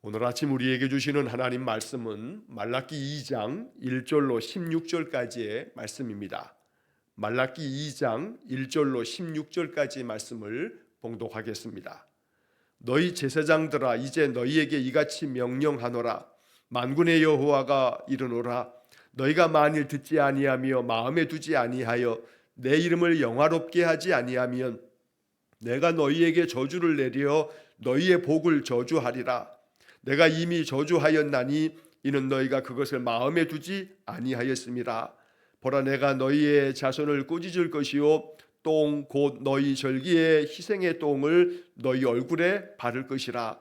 오늘 아침 우리에게 주시는 하나님 말씀은 말라기 2장 1절로 16절까지의 말씀입니다. 말라기 2장 1절로 16절까지의 말씀을 봉독하겠습니다. 너희 제사장들아, 이제 너희에게 이같이 명령하노라. 만군의 여호와가 이르노라. 너희가 만일 듣지 아니하며 마음에 두지 아니하여 내 이름을 영화롭게 하지 아니하면 내가 너희에게 저주를 내려 너희의 복을 저주하리라. 내가 이미 저주하였나니 이는 너희가 그것을 마음에 두지 아니하였음이라. 보라, 내가 너희의 자손을 꾸짖을 것이요 똥 곧 너희 절기의 희생의 똥을 너희 얼굴에 바를 것이라.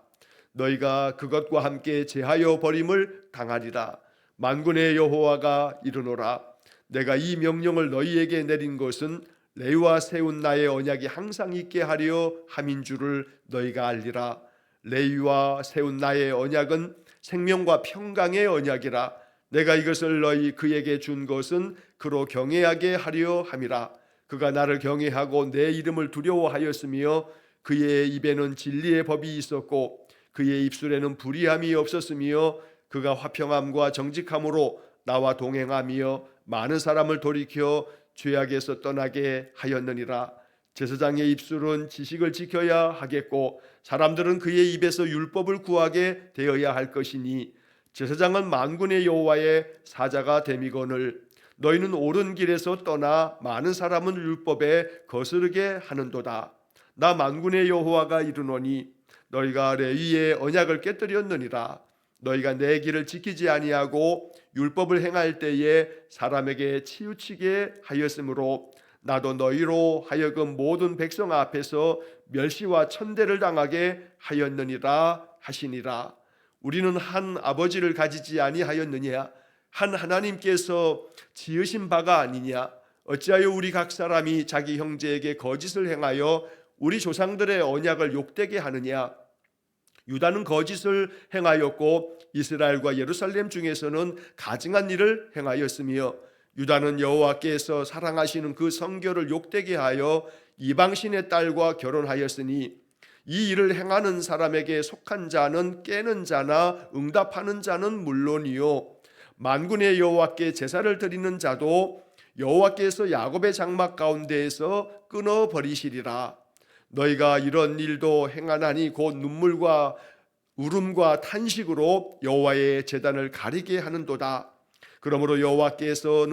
너희가 그것과 함께 제하여 버림을 당하리라. 만군의 여호와가 이르노라. 내가 이 명령을 너희에게 내린 것은 레위와 세운 나의 언약이 항상 있게 하려 함인 줄을 너희가 알리라. 레위와 세운 나의 언약은 생명과 평강의 언약이라. 내가 이것을 너희 그에게 준 것은 그로 경외하게 하려 함이라. 그가 나를 경외하고 내 이름을 두려워하였으며 그의 입에는 진리의 법이 있었고 그의 입술에는 불의함이 없었으며 그가 화평함과 정직함으로 나와 동행하며 많은 사람을 돌이켜 죄악에서 떠나게 하였느니라. 제사장의 입술은 지식을 지켜야 하겠고 사람들은 그의 입에서 율법을 구하게 되어야 할 것이니 제사장은 만군의 여호와의 사자가 됨이거늘 너희는 옳은 길에서 떠나 많은 사람은 율법에 거스르게 하는도다. 나 만군의 여호와가 이르노니 너희가 레위의 언약을 깨뜨렸느니라. 너희가 내 길을 지키지 아니하고 율법을 행할 때에 사람에게 치우치게 하였으므로 나도 너희로 하여금 모든 백성 앞에서 멸시와 천대를 당하게 하였느니라 하시니라. 우리는 한 아버지를 가지지 아니하였느냐? 한 하나님께서 지으신 바가 아니냐? 어찌하여 우리 각 사람이 자기 형제에게 거짓을 행하여 우리 조상들의 언약을 욕되게 하느냐? 유다는 거짓을 행하였고 이스라엘과 예루살렘 중에서는 가증한 일을 행하였으며 유다는 여호와께서 사랑하시는 그 성결을 욕되게 하여 이방신의 딸과 결혼하였으니 이 일을 행하는 사람에게 속한 자는 깨는 자나 응답하는 자는 물론이요 만군의 여호와께 제사를 드리는 자도 여호와께서 야곱의 장막 가운데에서 끊어버리시리라. 너희가 이런 일도 행하나니 곧 눈물과 울음과 탄식으로 여호와의 제단을 가리게 하는도다. 그러므로 여호와께서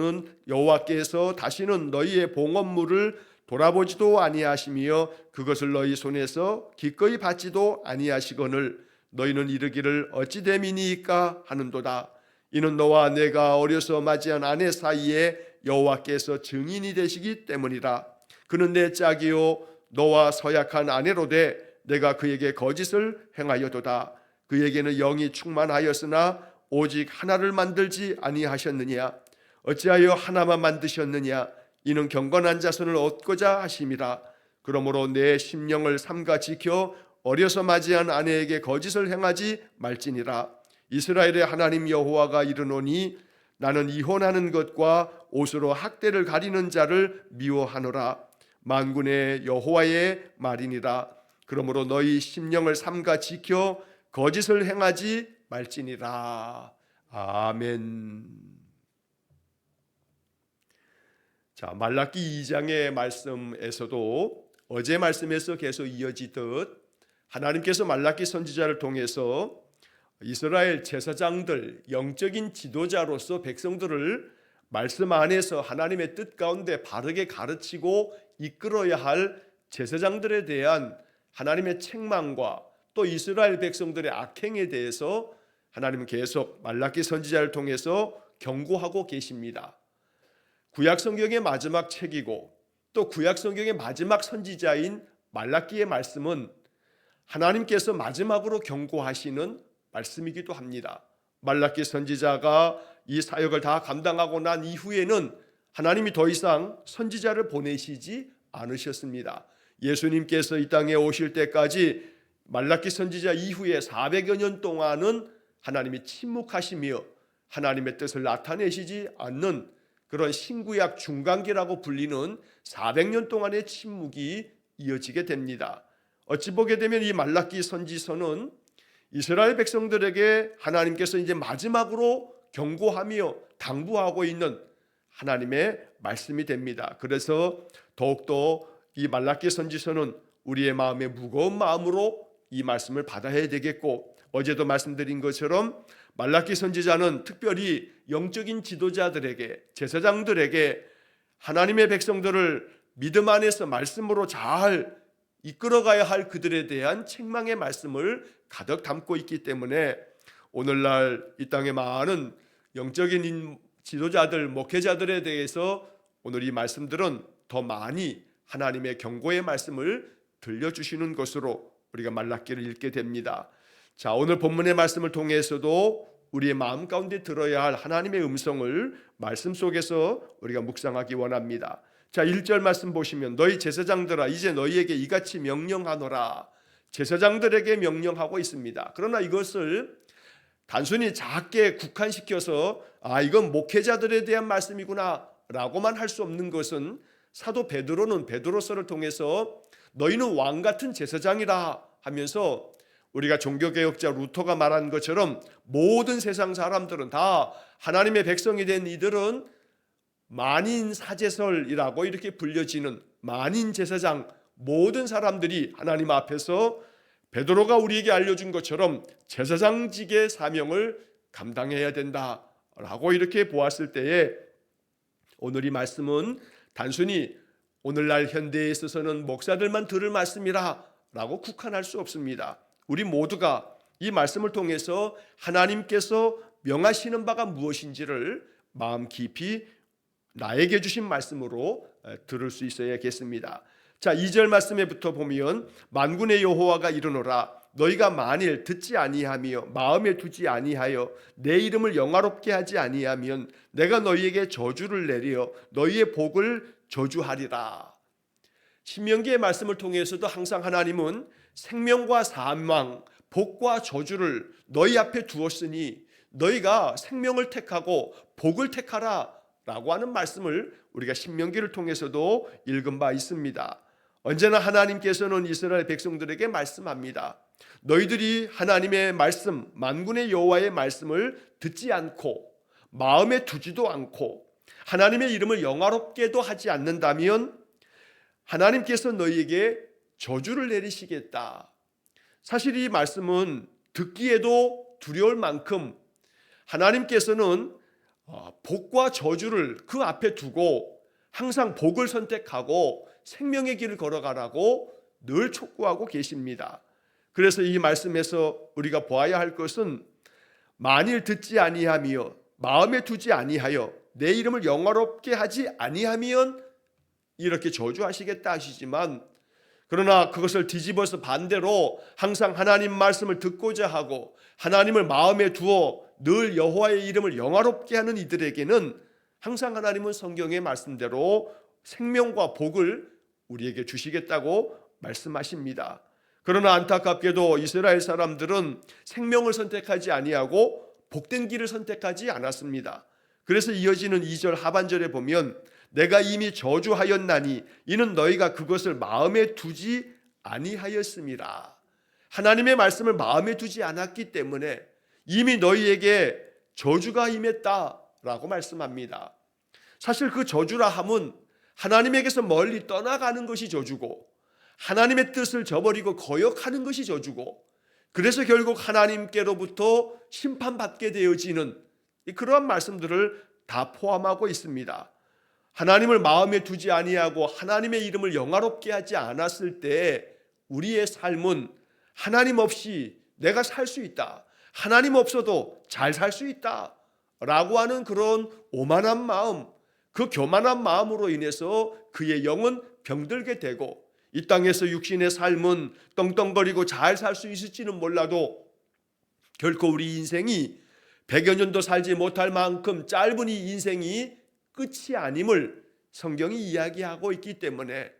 다시는 너희의 봉헌물을 돌아보지도 아니하시며 그것을 너희 손에서 기꺼이 받지도 아니하시거늘 너희는 이르기를 어찌 됨이니까 하는도다. 이는 너와 내가 어려서 맞이한 아내 사이에 여호와께서 증인이 되시기 때문이라. 그는 내 짝이요 너와 서약한 아내로 돼 내가 그에게 거짓을 행하여도다. 그에게는 영이 충만하였으나 오직 하나를 만들지 아니하셨느냐? 어찌하여 하나만 만드셨느냐? 이는 경건한 자손을 얻고자 하심이라. 그러므로 내 심령을 삼가 지켜 어려서 맞이한 아내에게 거짓을 행하지 말지니라. 이스라엘의 하나님 여호와가 이르노니 나는 이혼하는 것과 옷으로 학대를 가리는 자를 미워하노라. 만군의 여호와의 말이니라. 그러므로 너희 심령을 삼가 지켜 거짓을 행하지 말지니라. 아멘. 자, 말라기 2장의 말씀에서도 어제 말씀에서 계속 이어지듯 하나님께서 말라기 선지자를 통해서 이스라엘 제사장들, 영적인 지도자로서 백성들을 말씀 안에서 하나님의 뜻 가운데 바르게 가르치고 이끌어야 할 제사장들에 대한 하나님의 책망과 또 이스라엘 백성들의 악행에 대해서 하나님은 계속 말라기 선지자를 통해서 경고하고 계십니다. 구약 성경의 마지막 책이고 또 구약 성경의 마지막 선지자인 말라기의 말씀은 하나님께서 마지막으로 경고하시는 말씀이기도 합니다. 말라기 선지자가 이 사역을 다 감당하고 난 이후에는 하나님이 더 이상 선지자를 보내시지 않으셨습니다. 예수님께서 이 땅에 오실 때까지 말라기 선지자 이후에 400여 년 동안은 하나님이 침묵하시며 하나님의 뜻을 나타내시지 않는 그런 신구약 중간기라고 불리는 400년 동안의 침묵이 이어지게 됩니다. 어찌 보게 되면 이 말라기 선지서는 이스라엘 백성들에게 하나님께서 이제 마지막으로 경고하며 당부하고 있는 하나님의 말씀이 됩니다. 그래서 더욱더 이 말라기 선지서는 우리의 마음에 무거운 마음으로 이 말씀을 받아야 되겠고, 어제도 말씀드린 것처럼 말라기 선지자는 특별히 영적인 지도자들에게, 제사장들에게 하나님의 백성들을 믿음 안에서 말씀으로 잘 이끌어가야 할 그들에 대한 책망의 말씀을 가득 담고 있기 때문에 오늘날 이 땅의 많은 영적인 지도자들, 목회자들에 대해서 오늘 이 말씀들은 더 많이 하나님의 경고의 말씀을 들려주시는 것으로 우리가 말라기를 읽게 됩니다. 자, 오늘 본문의 말씀을 통해서도 우리의 마음 가운데 들어야 할 하나님의 음성을 말씀 속에서 우리가 묵상하기 원합니다. 자, 1절 말씀 보시면 너희 제사장들아 이제 너희에게 이같이 명령하노라. 제사장들에게 명령하고 있습니다. 그러나 이것을 단순히 작게 국한시켜서 이건 목회자들에 대한 말씀이구나 라고만 할 수 없는 것은, 사도 베드로는 베드로서를 통해서 너희는 왕 같은 제사장이라 하면서 우리가 종교개혁자 루터가 말한 것처럼 모든 세상 사람들은 다 하나님의 백성이 된 이들은 만인 사제설이라고 이렇게 불려지는 만인 제사장, 모든 사람들이 하나님 앞에서 베드로가 우리에게 알려준 것처럼 제사장직의 사명을 감당해야 된다라고 이렇게 보았을 때에 오늘 이 말씀은 단순히 오늘날 현대에 있어서는 목사들만 들을 말씀이라 라고 국한할 수 없습니다. 우리 모두가 이 말씀을 통해서 하나님께서 명하시는 바가 무엇인지를 마음 깊이 나에게 주신 말씀으로 들을 수 있어야겠습니다. 자, 2절 말씀에부터 보면 만군의 여호와가 이르노라 너희가 만일 듣지 아니하며 마음에 두지 아니하여 내 이름을 영화롭게 하지 아니하면 내가 너희에게 저주를 내려 너희의 복을 저주하리라. 신명기의 말씀을 통해서도 항상 하나님은 생명과 사망, 복과 저주를 너희 앞에 두었으니 너희가 생명을 택하고 복을 택하라 라고 하는 말씀을 우리가 신명기를 통해서도 읽은 바 있습니다. 언제나 하나님께서는 이스라엘 백성들에게 말씀합니다. 너희들이 하나님의 말씀, 만군의 여호와의 말씀을 듣지 않고 마음에 두지도 않고 하나님의 이름을 영화롭게도 하지 않는다면 하나님께서 너희에게 저주를 내리시겠다. 사실 이 말씀은 듣기에도 두려울 만큼 하나님께서는 복과 저주를 그 앞에 두고 항상 복을 선택하고 생명의 길을 걸어가라고 늘 촉구하고 계십니다. 그래서 이 말씀에서 우리가 보아야 할 것은 만일 듣지 아니하며 마음에 두지 아니하여 내 이름을 영화롭게 하지 아니하면 이렇게 저주하시겠다 하시지만, 그러나 그것을 뒤집어서 반대로 항상 하나님 말씀을 듣고자 하고 하나님을 마음에 두어 늘 여호와의 이름을 영화롭게 하는 이들에게는 항상 하나님은 성경의 말씀대로 생명과 복을 우리에게 주시겠다고 말씀하십니다. 그러나 안타깝게도 이스라엘 사람들은 생명을 선택하지 아니하고 복된 길을 선택하지 않았습니다. 그래서 이어지는 2절 하반절에 보면 내가 이미 저주하였나니 이는 너희가 그것을 마음에 두지 아니하였음이라. 하나님의 말씀을 마음에 두지 않았기 때문에 이미 너희에게 저주가 임했다라고 말씀합니다. 사실 그 저주라 함은 하나님에게서 멀리 떠나가는 것이 저주고 하나님의 뜻을 저버리고 거역하는 것이 저주고, 그래서 결국 하나님께로부터 심판받게 되어지는 그러한 말씀들을 다 포함하고 있습니다. 하나님을 마음에 두지 아니하고 하나님의 이름을 영화롭게 하지 않았을 때 우리의 삶은 하나님 없이 내가 살 수 있다, 하나님 없어도 잘 살 수 있다 라고 하는 그런 오만한 마음, 그 교만한 마음으로 인해서 그의 영은 병들게 되고 이 땅에서 육신의 삶은 떵떵거리고 잘 살 수 있을지는 몰라도 결코 우리 인생이 100여 년도 살지 못할 만큼 짧은 이 인생이 끝이 아님을 성경이 이야기하고 있기 때문에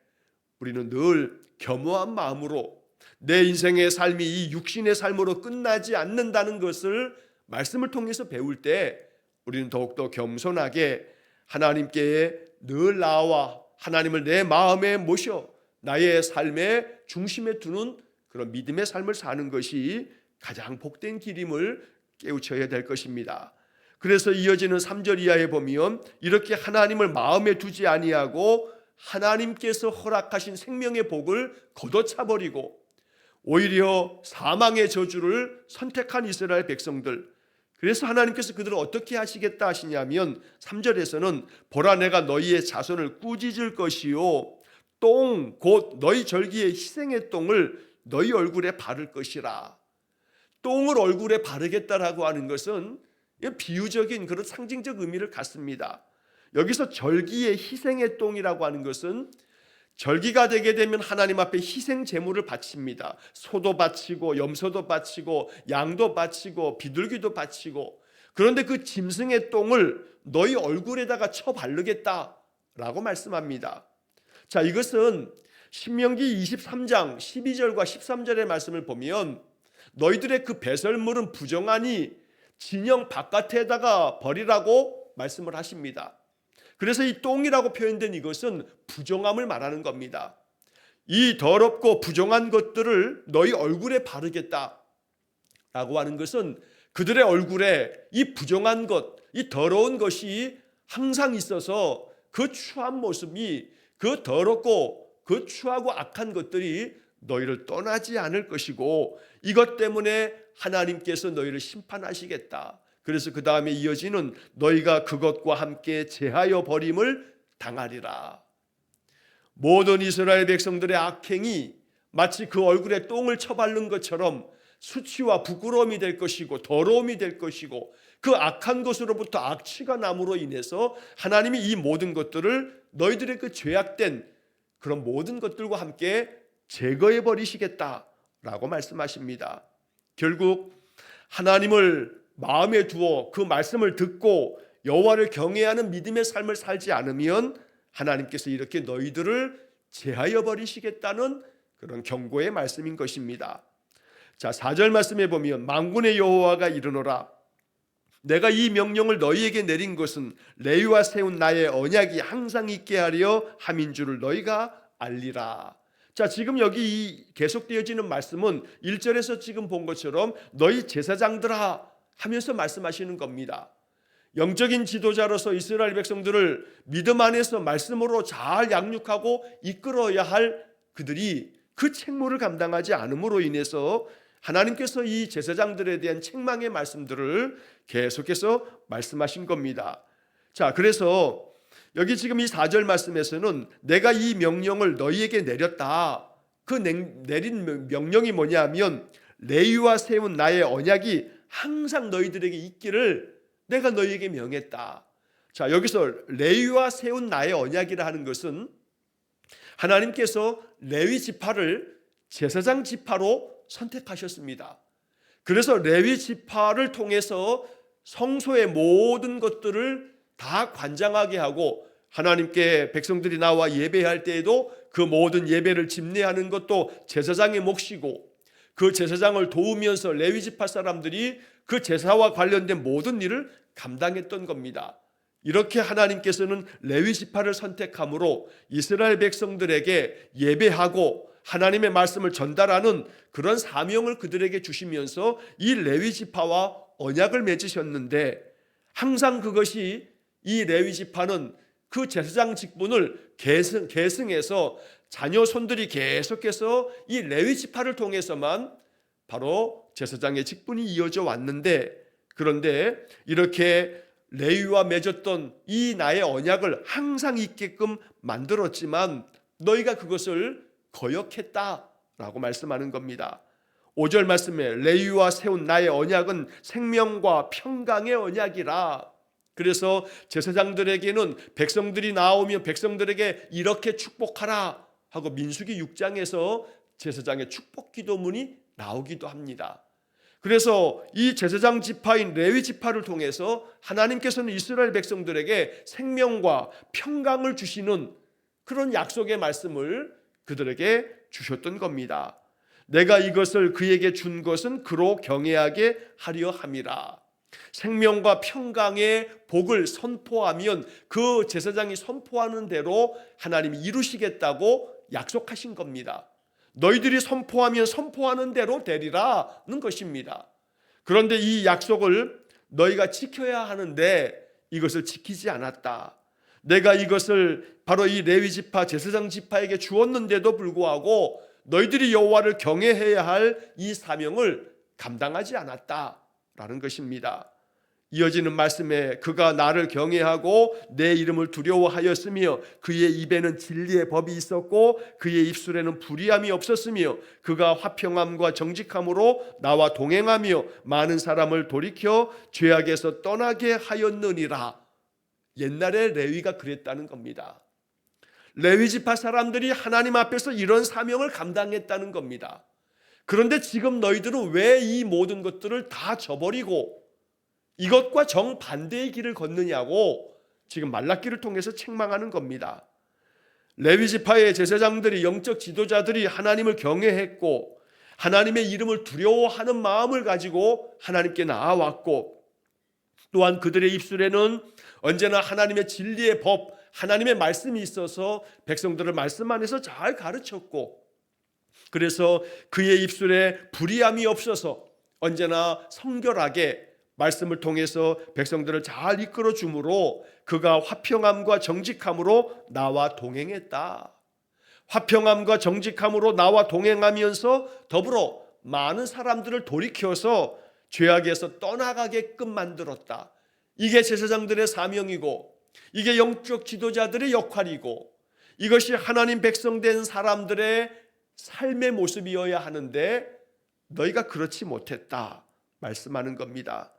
우리는 늘 겸허한 마음으로 내 인생의 삶이 이 육신의 삶으로 끝나지 않는다는 것을 말씀을 통해서 배울 때 우리는 더욱더 겸손하게 하나님께 늘 나와 하나님을 내 마음에 모셔 나의 삶의 중심에 두는 그런 믿음의 삶을 사는 것이 가장 복된 길임을 깨우쳐야 될 것입니다. 그래서 이어지는 3절 이하에 보면 이렇게 하나님을 마음에 두지 아니하고 하나님께서 허락하신 생명의 복을 걷어차버리고 오히려 사망의 저주를 선택한 이스라엘 백성들, 그래서 하나님께서 그들을 어떻게 하시겠다 하시냐면 3절에서는 보라 내가 너희의 자손을 꾸짖을 것이요 똥 곧 너희 절기의 희생의 똥을 너희 얼굴에 바를 것이라. 똥을 얼굴에 바르겠다라고 하는 것은 비유적인 그런 상징적 의미를 갖습니다. 여기서 절기의 희생의 똥이라고 하는 것은 절기가 되게 되면 하나님 앞에 희생 제물을 바칩니다. 소도 바치고 염소도 바치고 양도 바치고 비둘기도 바치고, 그런데 그 짐승의 똥을 너희 얼굴에다가 쳐 바르겠다라고 말씀합니다. 자, 이것은 신명기 23장 12절과 13절의 말씀을 보면 너희들의 그 배설물은 부정하니 진영 바깥에다가 버리라고 말씀을 하십니다. 그래서 이 똥이라고 표현된 이것은 부정함을 말하는 겁니다. 이 더럽고 부정한 것들을 너희 얼굴에 바르겠다라고 하는 것은 그들의 얼굴에 이 부정한 것, 이 더러운 것이 항상 있어서 그 추한 모습이, 그 더럽고 그 추하고 악한 것들이 너희를 떠나지 않을 것이고 이것 때문에 하나님께서 너희를 심판하시겠다. 그래서 그 다음에 이어지는 너희가 그것과 함께 제하여 버림을 당하리라. 모든 이스라엘 백성들의 악행이 마치 그 얼굴에 똥을 쳐바른 것처럼 수치와 부끄러움이 될 것이고 더러움이 될 것이고 그 악한 것으로부터 악취가 남으로 인해서 하나님이 이 모든 것들을 너희들의 그 죄악된 그런 모든 것들과 함께 제거해 버리시겠다라고 말씀하십니다. 결국 하나님을 마음에 두어 그 말씀을 듣고 여호와를 경외하는 믿음의 삶을 살지 않으면 하나님께서 이렇게 너희들을 제하여 버리시겠다는 그런 경고의 말씀인 것입니다. 자, 4절 말씀에 보면 만군의 여호와가 이르노라 내가 이 명령을 너희에게 내린 것은 레위와 세운 나의 언약이 항상 있게 하려 함인 줄을 너희가 알리라. 자, 지금 여기 계속되어지는 말씀은 1절에서 지금 본 것처럼 너희 제사장들아 하면서 말씀하시는 겁니다. 영적인 지도자로서 이스라엘 백성들을 믿음 안에서 말씀으로 잘 양육하고 이끌어야 할 그들이 그 책무를 감당하지 않음으로 인해서 하나님께서 이 제사장들에 대한 책망의 말씀들을 계속해서 말씀하신 겁니다. 자, 그래서 여기 지금 이 4절 말씀에서는 내가 이 명령을 너희에게 내렸다. 그 내린 명령이 뭐냐면 레위와 세운 나의 언약이 항상 너희들에게 있기를 내가 너희에게 명했다. 자, 여기서 레위와 세운 나의 언약이라 하는 것은 하나님께서 레위 지파를 제사장 지파로 선택하셨습니다. 그래서 레위 지파를 통해서 성소의 모든 것들을 다 관장하게 하고 하나님께 백성들이 나와 예배할 때에도 그 모든 예배를 집례하는 것도 제사장의 몫이고 그 제사장을 도우면서 레위 지파 사람들이 그 제사와 관련된 모든 일을 감당했던 겁니다. 이렇게 하나님께서는 레위 지파를 선택함으로 이스라엘 백성들에게 예배하고 하나님의 말씀을 전달하는 그런 사명을 그들에게 주시면서 이 레위 지파와 언약을 맺으셨는데 항상 그것이 이 레위 지파는 그 제사장 직분을 계승해서 자녀 손들이 계속해서 이 레위 지파를 통해서만 바로 제사장의 직분이 이어져 왔는데, 그런데 이렇게 레위와 맺었던 이 나의 언약을 항상 있게끔 만들었지만 너희가 그것을 거역했다라고 말씀하는 겁니다. 5절 말씀에 레위와 세운 나의 언약은 생명과 평강의 언약이라. 그래서 제사장들에게는 백성들이 나오면 백성들에게 이렇게 축복하라 하고 민수기 6장에서 제사장의 축복 기도문이 나오기도 합니다. 그래서 이 제사장 지파인 레위 지파를 통해서 하나님께서는 이스라엘 백성들에게 생명과 평강을 주시는 그런 약속의 말씀을 그들에게 주셨던 겁니다. 내가 이것을 그에게 준 것은 그로 경외하게 하려 함이라. 생명과 평강의 복을 선포하면 그 제사장이 선포하는 대로 하나님이 이루시겠다고 약속하신 겁니다. 너희들이 선포하면 선포하는 대로 되리라는 것입니다. 그런데 이 약속을 너희가 지켜야 하는데 이것을 지키지 않았다. 내가 이것을 바로 이 레위 지파 제사장 지파에게 주었는데도 불구하고 너희들이 여호와를 경외해야 할 이 사명을 감당하지 않았다라는 것입니다. 이어지는 말씀에 그가 나를 경외하고 내 이름을 두려워하였으며 그의 입에는 진리의 법이 있었고 그의 입술에는 불의함이 없었으며 그가 화평함과 정직함으로 나와 동행하며 많은 사람을 돌이켜 죄악에서 떠나게 하였느니라. 옛날에 레위가 그랬다는 겁니다. 레위 지파 사람들이 하나님 앞에서 이런 사명을 감당했다는 겁니다. 그런데 지금 너희들은 왜 이 모든 것들을 다 저버리고 이것과 정반대의 길을 걷느냐고 지금 말라기를 통해서 책망하는 겁니다. 레위 지파의 제사장들이, 영적 지도자들이 하나님을 경외했고 하나님의 이름을 두려워하는 마음을 가지고 하나님께 나아왔고, 또한 그들의 입술에는 언제나 하나님의 진리의 법, 하나님의 말씀이 있어서 백성들을 말씀 안에서 잘 가르쳤고, 그래서 그의 입술에 불의함이 없어서 언제나 성결하게 말씀을 통해서 백성들을 잘 이끌어 주므로 그가 화평함과 정직함으로 나와 동행했다. 화평함과 정직함으로 나와 동행하면서 더불어 많은 사람들을 돌이켜서 죄악에서 떠나가게끔 만들었다. 이게 제사장들의 사명이고 이게 영적 지도자들의 역할이고 이것이 하나님 백성된 사람들의 삶의 모습이어야 하는데 너희가 그렇지 못했다 말씀하는 겁니다.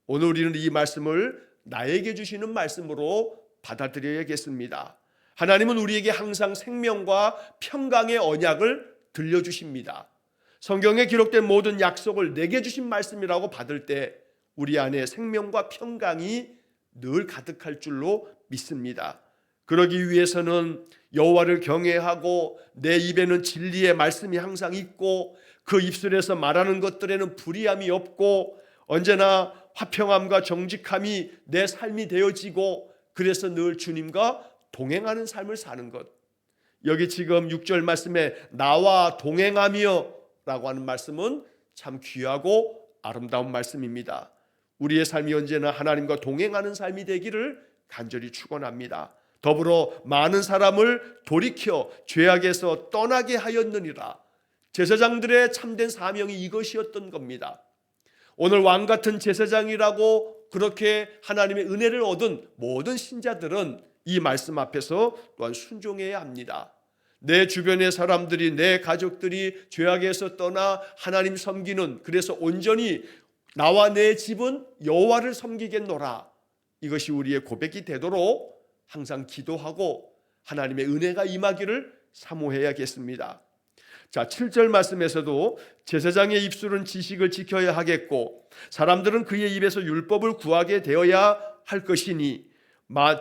오늘 우리는 이 말씀을 나에게 주시는 말씀으로 받아들여야겠습니다. 하나님은 우리에게 항상 생명과 평강의 언약을 들려주십니다. 성경에 기록된 모든 약속을 내게 주신 말씀이라고 받을 때 우리 안에 생명과 평강이 늘 가득할 줄로 믿습니다. 그러기 위해서는 여호와를 경외하고 내 입에는 진리의 말씀이 항상 있고 그 입술에서 말하는 것들에는 불의함이 없고 언제나 화평함과 정직함이 내 삶이 되어지고 그래서 늘 주님과 동행하는 삶을 사는 것. 여기 지금 6절 말씀에 나와 동행하며 라고 하는 말씀은 참 귀하고 아름다운 말씀입니다. 우리의 삶이 언제나 하나님과 동행하는 삶이 되기를 간절히 축원합니다. 더불어 많은 사람을 돌이켜 죄악에서 떠나게 하였느니라. 제사장들의 참된 사명이 이것이었던 겁니다. 오늘 왕같은 제사장이라고 그렇게 하나님의 은혜를 얻은 모든 신자들은 이 말씀 앞에서 또한 순종해야 합니다. 내 주변의 사람들이, 내 가족들이 죄악에서 떠나 하나님 섬기는, 그래서 온전히 나와 내 집은 여호와를 섬기겠노라, 이것이 우리의 고백이 되도록 항상 기도하고 하나님의 은혜가 임하기를 사모해야겠습니다. 자, 7절 말씀에서도 제사장의 입술은 지식을 지켜야 하겠고 사람들은 그의 입에서 율법을 구하게 되어야 할 것이니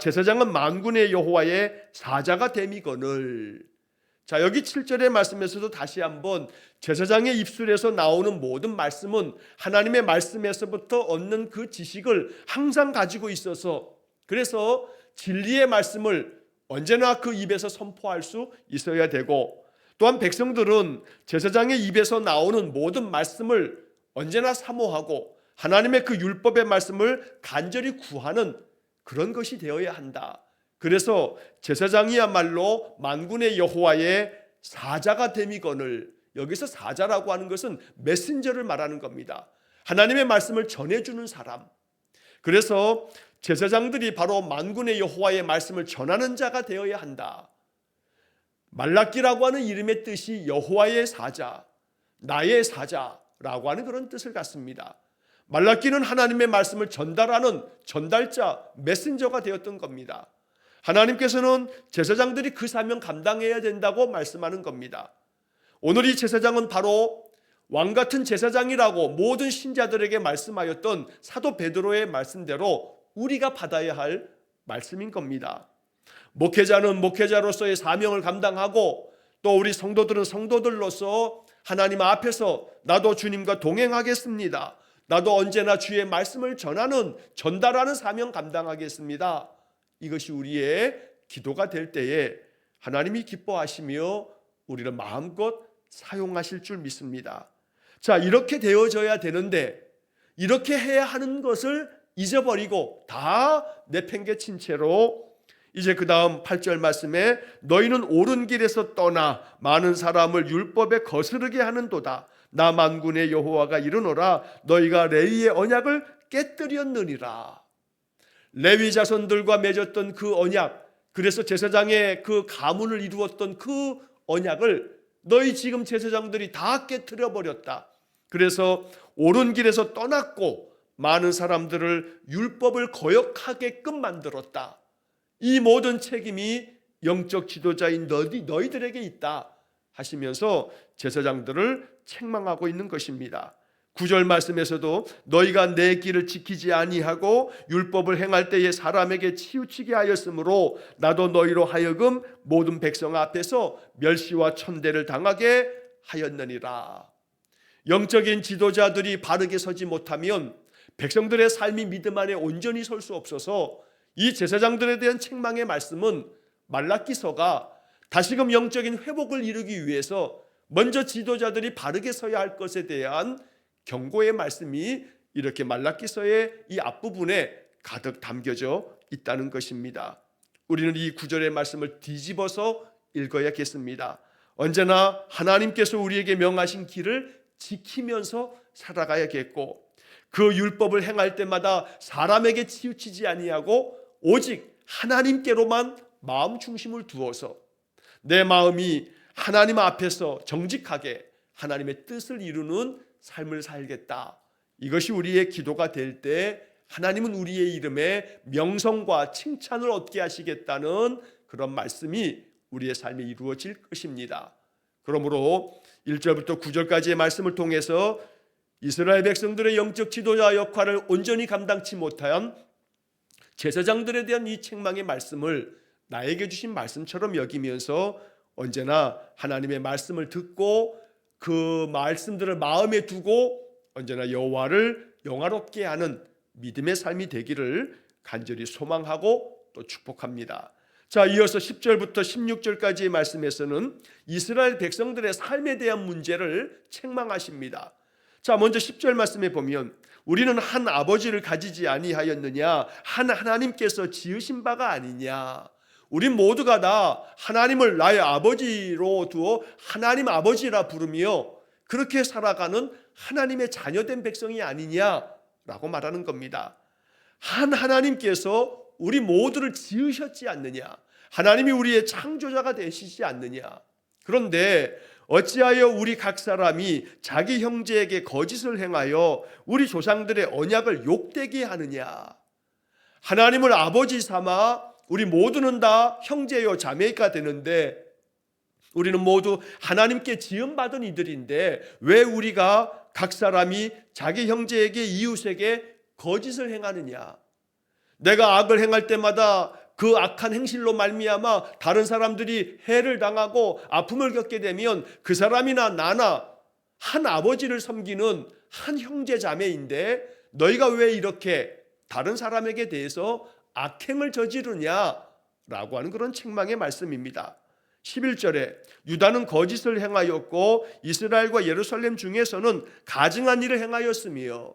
제사장은 만군의 여호와의 사자가 됨이거늘. 자, 여기 7절의 말씀에서도 다시 한번 제사장의 입술에서 나오는 모든 말씀은 하나님의 말씀에서부터 얻는 그 지식을 항상 가지고 있어서, 그래서 진리의 말씀을 언제나 그 입에서 선포할 수 있어야 되고, 또한 백성들은 제사장의 입에서 나오는 모든 말씀을 언제나 사모하고 하나님의 그 율법의 말씀을 간절히 구하는 그런 것이 되어야 한다. 그래서 제사장이야말로 만군의 여호와의 사자가 됨이거늘. 여기서 사자라고 하는 것은 메신저를 말하는 겁니다. 하나님의 말씀을 전해주는 사람. 그래서 제사장들이 바로 만군의 여호와의 말씀을 전하는 자가 되어야 한다. 말라기라고 하는 이름의 뜻이 여호와의 사자, 나의 사자라고 하는 그런 뜻을 갖습니다. 말라기는 하나님의 말씀을 전달하는 전달자, 메신저가 되었던 겁니다. 하나님께서는 제사장들이 그 사명 감당해야 된다고 말씀하는 겁니다. 오늘 이 제사장은 바로 왕같은 제사장이라고 모든 신자들에게 말씀하였던 사도 베드로의 말씀대로 우리가 받아야 할 말씀인 겁니다. 목회자는 목회자로서의 사명을 감당하고 또 우리 성도들은 성도들로서 하나님 앞에서 나도 주님과 동행하겠습니다. 나도 언제나 주의 말씀을 전달하는 사명 감당하겠습니다. 이것이 우리의 기도가 될 때에 하나님이 기뻐하시며 우리를 마음껏 사용하실 줄 믿습니다. 자, 이렇게 되어져야 되는데 이렇게 해야 하는 것을 잊어버리고 다 내팽개친 채로 이제 그 다음 8절 말씀에 너희는 옳은 길에서 떠나 많은 사람을 율법에 거스르게 하는도다. 나 만군의 여호와가 이르노라 너희가 레위의 언약을 깨뜨렸느니라. 레위 자손들과 맺었던 그 언약, 그래서 제사장의 그 가문을 이루었던 그 언약을 너희 지금 제사장들이 다 깨뜨려 버렸다. 그래서 옳은 길에서 떠났고 많은 사람들을 율법을 거역하게끔 만들었다. 이 모든 책임이 영적 지도자인 너희들에게 있다 하시면서 제사장들을 책망하고 있는 것입니다. 9절 말씀에서도 너희가 내 길을 지키지 아니하고 율법을 행할 때에 사람에게 치우치게 하였으므로 나도 너희로 하여금 모든 백성 앞에서 멸시와 천대를 당하게 하였느니라. 영적인 지도자들이 바르게 서지 못하면 백성들의 삶이 믿음 안에 온전히 설 수 없어서 이 제사장들에 대한 책망의 말씀은 말라기서가 다시금 영적인 회복을 이루기 위해서 먼저 지도자들이 바르게 서야 할 것에 대한 경고의 말씀이 이렇게 말라기서의 이 앞부분에 가득 담겨져 있다는 것입니다. 우리는 이 구절의 말씀을 뒤집어서 읽어야겠습니다. 언제나 하나님께서 우리에게 명하신 길을 지키면서 살아가야겠고 그 율법을 행할 때마다 사람에게 치우치지 아니하고 오직 하나님께로만 마음 중심을 두어서 내 마음이 하나님 앞에서 정직하게 하나님의 뜻을 이루는 삶을 살겠다. 이것이 우리의 기도가 될 때 하나님은 우리의 이름에 명성과 칭찬을 얻게 하시겠다는 그런 말씀이 우리의 삶에 이루어질 것입니다. 그러므로 1절부터 9절까지의 말씀을 통해서 이스라엘 백성들의 영적 지도자 역할을 온전히 감당치 못한 제사장들에 대한 이 책망의 말씀을 나에게 주신 말씀처럼 여기면서 언제나 하나님의 말씀을 듣고 그 말씀들을 마음에 두고 언제나 여호와를 영화롭게 하는 믿음의 삶이 되기를 간절히 소망하고 또 축복합니다. 자, 이어서 10절부터 16절까지의 말씀에서는 이스라엘 백성들의 삶에 대한 문제를 책망하십니다. 자, 먼저 10절 말씀에 보면 우리는 한 아버지를 가지지 아니하였느냐, 한 하나님께서 지으신 바가 아니냐. 우리 모두가 다 하나님을 나의 아버지로 두어 하나님 아버지라 부르며 그렇게 살아가는 하나님의 자녀된 백성이 아니냐라고 말하는 겁니다. 한 하나님께서 우리 모두를 지으셨지 않느냐, 하나님이 우리의 창조자가 되시지 않느냐. 그런데 어찌하여 우리 각 사람이 자기 형제에게 거짓을 행하여 우리 조상들의 언약을 욕되게 하느냐. 하나님을 아버지 삼아 우리 모두는 다 형제요 자매가 되는데 우리는 모두 하나님께 지음받은 이들인데 왜 우리가 각 사람이 자기 형제에게 이웃에게 거짓을 행하느냐. 내가 악을 행할 때마다 그 악한 행실로 말미암아 다른 사람들이 해를 당하고 아픔을 겪게 되면 그 사람이나 나나 한 아버지를 섬기는 한 형제 자매인데 너희가 왜 이렇게 다른 사람에게 대해서 악행을 저지르냐라고 하는 그런 책망의 말씀입니다. 11절에 유다는 거짓을 행하였고 이스라엘과 예루살렘 중에서는 가증한 일을 행하였으며,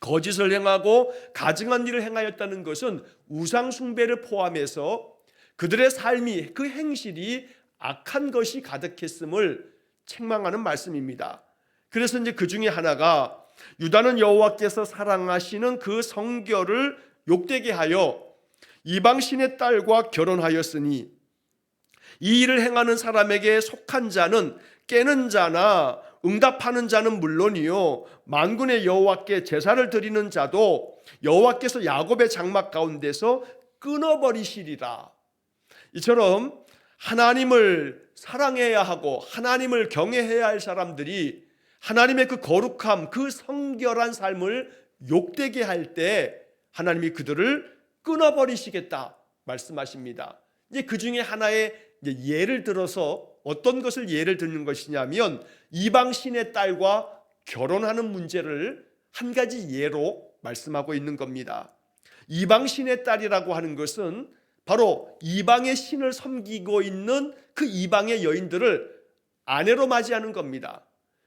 거짓을 행하고 가증한 일을 행하였다는 것은 우상 숭배를 포함해서 그들의 삶이, 그 행실이 악한 것이 가득했음을 책망하는 말씀입니다. 그래서 이제 그 중에 하나가 유다는 여호와께서 사랑하시는 그 성결을 욕되게 하여 이방 신의 딸과 결혼하였으니 이 일을 행하는 사람에게 속한 자는 깨는 자나 응답하는 자는 물론이요 만군의 여호와께 제사를 드리는 자도 여호와께서 야곱의 장막 가운데서 끊어버리시리라. 이처럼 하나님을 사랑해야 하고 하나님을 경외해야 할 사람들이 하나님의 그 거룩함, 그 성결한 삶을 욕되게 할 때 하나님이 그들을 끊어버리시겠다 말씀하십니다. 이제 그 중에 하나의 예를 들어서 어떤 것을 예를 드는 것이냐면 이방 신의 딸과 결혼하는 문제를 한 가지 예로 말씀하고 있는 겁니다. 이방 신의 딸이라고 하는 것은 바로 이방의 신을 섬기고 있는 그 이방의 여인들을 아내로 맞이하는 겁니다.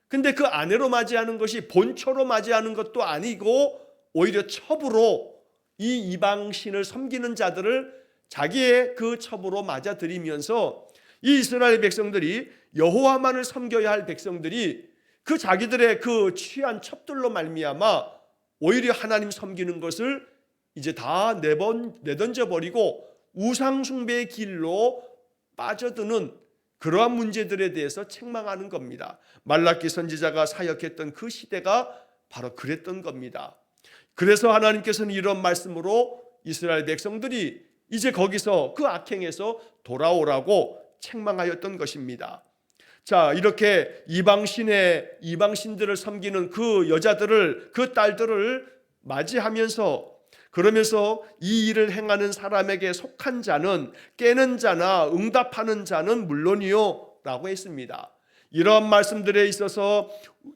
근데 그 아내로 맞이하는 것이 본처로 맞이하는 것도 아니고 오히려 첩으로 이 이방신을 섬기는 자들을 자기의 그 첩으로 맞아들이면서 이 이스라엘 백성들이 여호와만을 섬겨야 할 백성들이 그 자기들의 그 취한 첩들로 말미암아 오히려 하나님 섬기는 것을 이제 다 내던져 버리고 우상 숭배의 길로 빠져드는 그러한 문제들에 대해서 책망하는 겁니다. 말라기 선지자가 사역했던 그 시대가 바로 그랬던 겁니다. 그래서 하나님께서는 이런 말씀으로 이스라엘 백성들이 이제 거기서 그 악행에서 돌아오라고 책망하였던 것입니다. 자, 이렇게 이방신들을 섬기는 그 여자들을, 그 딸들을 맞이하면서 그러면서 이 일을 행하는 사람에게 속한 자는 깨는 자나 응답하는 자는 물론이요 라고 했습니다. 이러한 말씀들에 있어서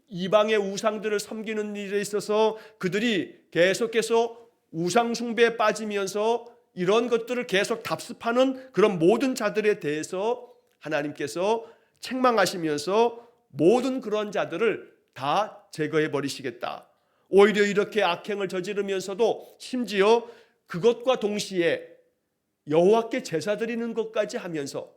이방의 우상들을 섬기는 일에 있어서 그들이 계속해서 우상 숭배에 빠지면서 이런 것들을 계속 답습하는 그런 모든 자들에 대해서 하나님께서 책망하시면서 모든 그런 자들을 다 제거해 버리시겠다. 오히려 이렇게 악행을 저지르면서도 심지어 그것과 동시에 여호와께 제사 드리는 것까지 하면서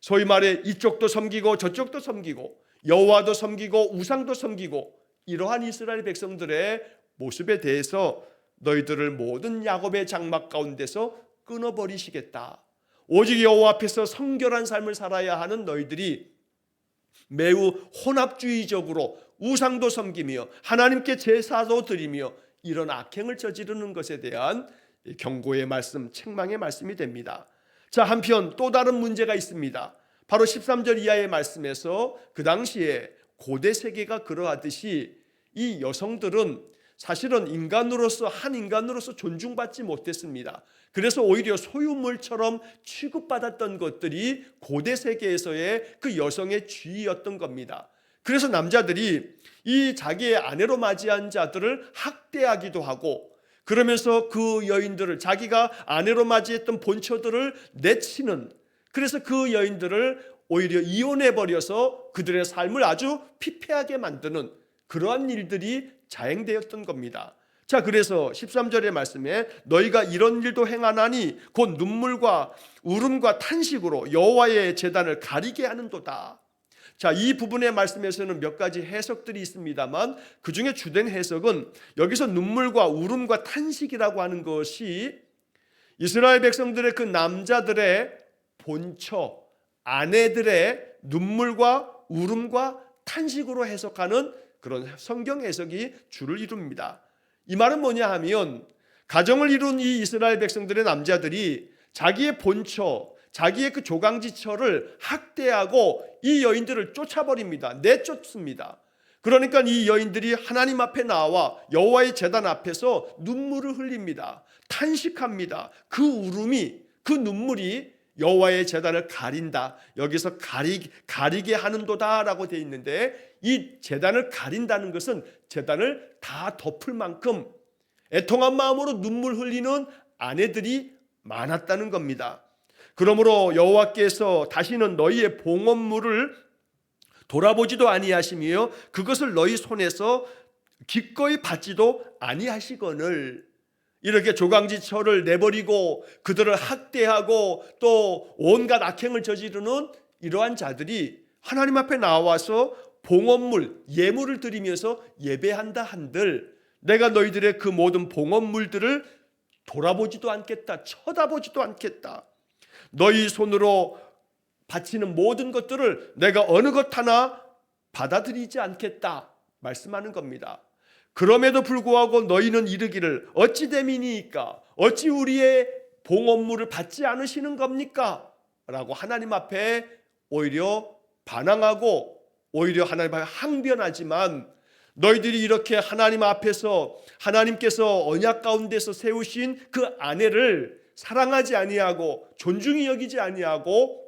소위 말해 이쪽도 섬기고 저쪽도 섬기고 여호와도 섬기고 우상도 섬기고 이러한 이스라엘 백성들의 모습에 대해서 너희들을 모든 야곱의 장막 가운데서 끊어버리시겠다. 오직 여호와 앞에서 성결한 삶을 살아야 하는 너희들이 매우 혼합주의적으로 우상도 섬기며 하나님께 제사도 드리며 이런 악행을 저지르는 것에 대한 경고의 말씀, 책망의 말씀이 됩니다. 자, 한편 또 다른 문제가 있습니다. 바로 13절 이하의 말씀에서 그 당시에 고대 세계가 그러하듯이 이 여성들은 사실은 한 인간으로서 존중받지 못했습니다. 그래서 오히려 소유물처럼 취급받았던 것들이 고대 세계에서의 그 여성의 지위였던 겁니다. 그래서 남자들이 이 자기의 아내로 맞이한 자들을 학대하기도 하고 그러면서 그 여인들을 자기가 아내로 맞이했던 본처들을 내치는, 그래서 그 여인들을 오히려 이혼해버려서 그들의 삶을 아주 피폐하게 만드는 그러한 일들이 자행되었던 겁니다. 자, 그래서 13절의 말씀에 너희가 이런 일도 행하나니 곧 눈물과 울음과 탄식으로 여호와의 제단을 가리게 하는도다. 자, 이 부분의 말씀에서는 몇 가지 해석들이 있습니다만 그 중에 주된 해석은 여기서 눈물과 울음과 탄식이라고 하는 것이 이스라엘 백성들의 그 남자들의 본처, 아내들의 눈물과 울음과 탄식으로 해석하는 그런 성경 해석이 주를 이룹니다. 이 말은 뭐냐 하면 가정을 이룬 이 이스라엘 백성들의 남자들이 자기의 본처, 자기의 그 조강지처를 학대하고 이 여인들을 쫓아버립니다. 내쫓습니다. 그러니까 이 여인들이 하나님 앞에 나와 여호와의 제단 앞에서 눈물을 흘립니다. 탄식합니다. 그 울음이, 그 눈물이 여호와의 제단을 가린다. 여기서 가리게 하는도다라고 되어 있는데 이 제단을 가린다는 것은 제단을 다 덮을 만큼 애통한 마음으로 눈물 흘리는 아내들이 많았다는 겁니다. 그러므로 여호와께서 다시는 너희의 봉헌물을 돌아보지도 아니하시며 그것을 너희 손에서 기꺼이 받지도 아니하시거늘, 이렇게 조강지처를 내버리고 그들을 학대하고 또 온갖 악행을 저지르는 이러한 자들이 하나님 앞에 나와서 봉헌물, 예물을 드리면서 예배한다 한들 내가 너희들의 그 모든 봉헌물들을 돌아보지도 않겠다, 쳐다보지도 않겠다. 너희 손으로 바치는 모든 것들을 내가 어느 것 하나 받아들이지 않겠다 말씀하는 겁니다. 그럼에도 불구하고 너희는 이르기를 어찌 됨이니까, 어찌 우리의 봉헌물을 받지 않으시는 겁니까? 라고 하나님 앞에 오히려 반항하고 오히려 하나님 앞에 항변하지만 너희들이 이렇게 하나님 앞에서 하나님께서 언약 가운데서 세우신 그 아내를 사랑하지 아니하고 존중히 여기지 아니하고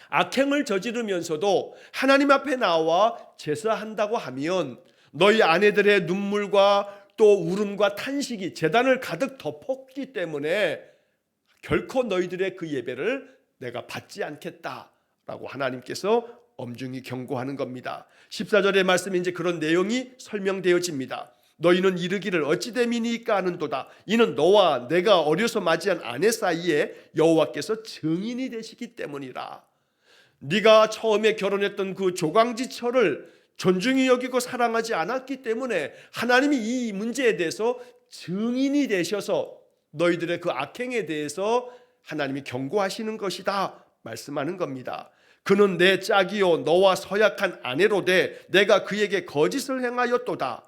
악행을 저지르면서도 하나님 앞에 나와 제사한다고 하면 너희 아내들의 눈물과 또 울음과 탄식이 제단을 가득 덮었기 때문에 결코 너희들의 그 예배를 내가 받지 않겠다라고 하나님께서 엄중히 경고하는 겁니다. 14절의 말씀에 이제 그런 내용이 설명되어집니다. 너희는 이르기를 어찌 됨이니까 하는도다. 이는 너와 내가 어려서 맞이한 아내 사이에 여호와께서 증인이 되시기 때문이라. 네가 처음에 결혼했던 그 조강지처를 존중히 여기고 사랑하지 않았기 때문에 하나님이 이 문제에 대해서 증인이 되셔서 너희들의 그 악행에 대해서 하나님이 경고하시는 것이다 말씀하는 겁니다. 그는 내 짝이요 너와 서약한 아내로 돼 내가 그에게 거짓을 행하였도다.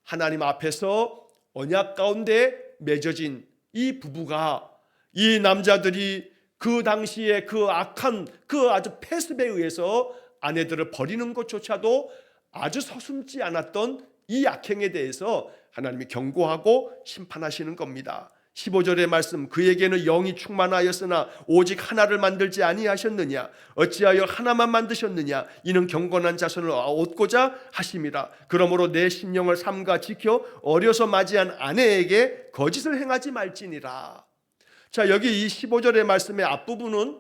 하나님 앞에서 언약 가운데 맺어진 이 부부가, 이 남자들이 그 당시에 그 악한 그 아주 폐습에 의해서 아내들을 버리는 것조차도 아주 서슴지 않았던 이 악행에 대해서 하나님이 경고하고 심판하시는 겁니다. 15절의 말씀, 그에게는 영이 충만하였으나 오직 하나를 만들지 아니하셨느냐? 어찌하여 하나만 만드셨느냐? 이는 경건한 자손을 얻고자 하심이라. 그러므로 내 심령을 삼가 지켜 어려서 맞이한 아내에게 거짓을 행하지 말지니라. 자, 여기 이 15절의 말씀의 앞부분은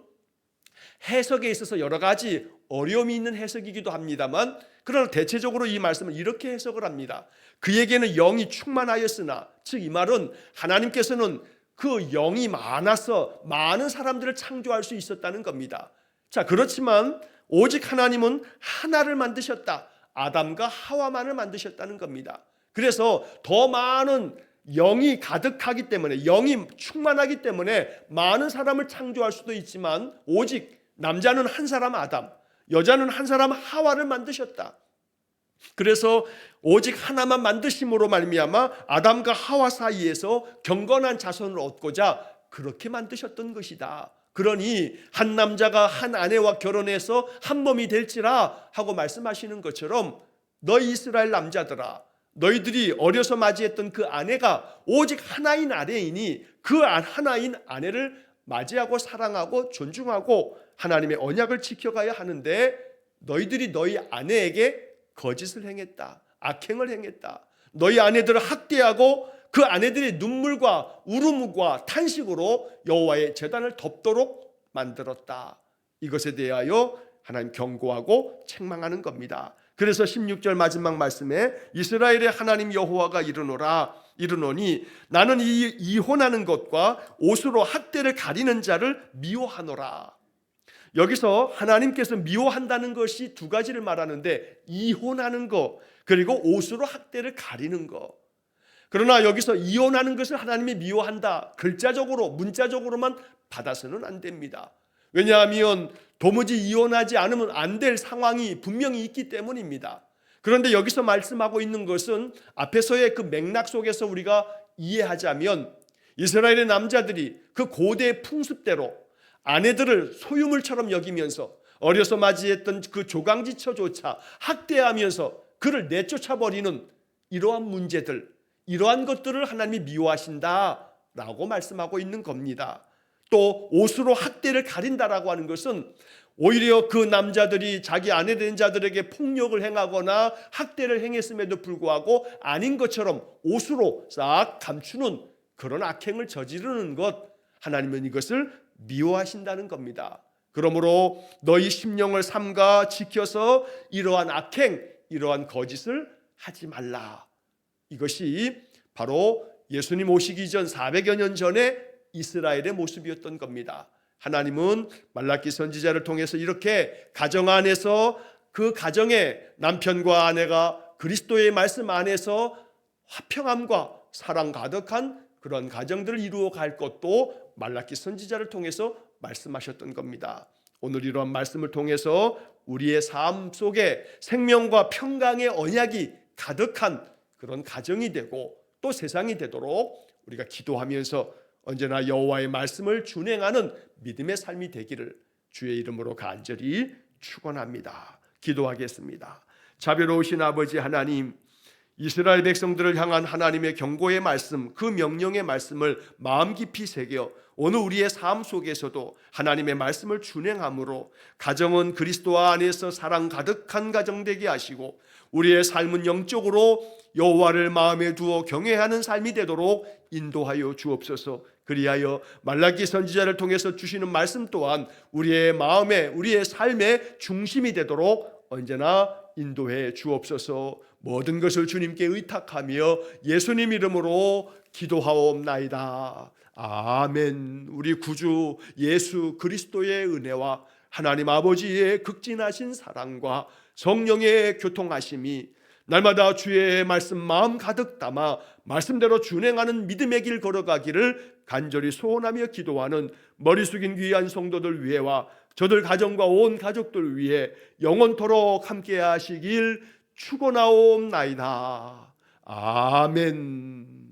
해석에 있어서 여러 가지 어려움이 있는 해석이기도 합니다만, 그러나 대체적으로 이 말씀을 이렇게 해석을 합니다. 그에게는 영이 충만하였으나, 즉 이 말은 하나님께서는 그 영이 많아서 많은 사람들을 창조할 수 있었다는 겁니다. 자, 그렇지만 오직 하나님은 하나를 만드셨다. 아담과 하와만을 만드셨다는 겁니다. 그래서 더 많은 영이 가득하기 때문에, 영이 충만하기 때문에 많은 사람을 창조할 수도 있지만 오직 남자는 한 사람 아담, 여자는 한 사람 하와를 만드셨다. 그래서 오직 하나만 만드심으로 말미암아 아담과 하와 사이에서 경건한 자손을 얻고자 그렇게 만드셨던 것이다. 그러니 한 남자가 한 아내와 결혼해서 한 몸이 될지라 하고 말씀하시는 것처럼, 너희 이스라엘 남자들아, 너희들이 어려서 맞이했던 그 아내가 오직 하나인 아내이니 그 하나인 아내를 맞이하고 사랑하고 존중하고 하나님의 언약을 지켜가야 하는데, 너희들이 너희 아내에게 거짓을 행했다, 악행을 행했다. 너희 아내들을 학대하고 그 아내들의 눈물과 울음과 탄식으로 여호와의 제단을 덮도록 만들었다. 이것에 대하여 하나님 경고하고 책망하는 겁니다. 그래서 16절 마지막 말씀에 이스라엘의 하나님 여호와가 이르노니 나는 이 이혼하는 것과 옷으로 학대를 가리는 자를 미워하노라. 여기서 하나님께서 미워한다는 것이 두 가지를 말하는데, 이혼하는 것 그리고 옷으로 학대를 가리는 것. 그러나 여기서 이혼하는 것을 하나님이 미워한다, 글자적으로 문자적으로만 받아서는 안 됩니다. 왜냐하면 도무지 이혼하지 않으면 안 될 상황이 분명히 있기 때문입니다. 그런데 여기서 말씀하고 있는 것은 앞에서의 그 맥락 속에서 우리가 이해하자면, 이스라엘의 남자들이 그 고대의 풍습대로 아내들을 소유물처럼 여기면서 어려서 맞이했던 그 조강지처조차 학대하면서 그를 내쫓아버리는 이러한 문제들, 이러한 것들을 하나님이 미워하신다라고 말씀하고 있는 겁니다. 또 옷으로 학대를 가린다라고 하는 것은 오히려 그 남자들이 자기 아내 된 자들에게 폭력을 행하거나 학대를 행했음에도 불구하고 아닌 것처럼 옷으로 싹 감추는 그런 악행을 저지르는 것, 하나님은 이것을 미워하신다는 겁니다. 그러므로 너희 심령을 삼가 지켜서 이러한 악행, 이러한 거짓을 하지 말라. 이것이 바로 예수님 오시기 전 400여 년 전에 이스라엘의 모습이었던 겁니다. 하나님은 말라기 선지자를 통해서 이렇게 가정 안에서, 그 가정에 남편과 아내가 그리스도의 말씀 안에서 화평함과 사랑 가득한 그런 가정들을 이루어 갈 것도 말라기 선지자를 통해서 말씀하셨던 겁니다. 오늘 이러한 말씀을 통해서 우리의 삶 속에 생명과 평강의 언약이 가득한 그런 가정이 되고 또 세상이 되도록 우리가 기도하면서 언제나 여호와의 말씀을 준행하는 믿음의 삶이 되기를 주의 이름으로 간절히 축원합니다. 기도하겠습니다. 자비로우신 아버지 하나님, 이스라엘 백성들을 향한 하나님의 경고의 말씀, 그 명령의 말씀을 마음 깊이 새겨 오늘 우리의 삶 속에서도 하나님의 말씀을 준행함으로 가정은 그리스도 안에서 사랑 가득한 가정 되게 하시고, 우리의 삶은 영적으로 여호와를 마음에 두어 경외하는 삶이 되도록 인도하여 주옵소서. 그리하여 말라기 선지자를 통해서 주시는 말씀 또한 우리의 마음에, 우리의 삶의 중심이 되도록 언제나 인도해 주옵소서. 모든 것을 주님께 의탁하며 예수님 이름으로 기도하옵나이다. 아멘. 우리 구주 예수 그리스도의 은혜와 하나님 아버지의 극진하신 사랑과 성령의 교통하심이 날마다 주의 말씀 마음 가득 담아 말씀대로 준행하는 믿음의 길 걸어가기를 간절히 소원하며 기도하는 머리 숙인 귀한 성도들 위해와 저들 가정과 온 가족들 위해 영원토록 함께 하시길 축원하옵나이다. 아멘.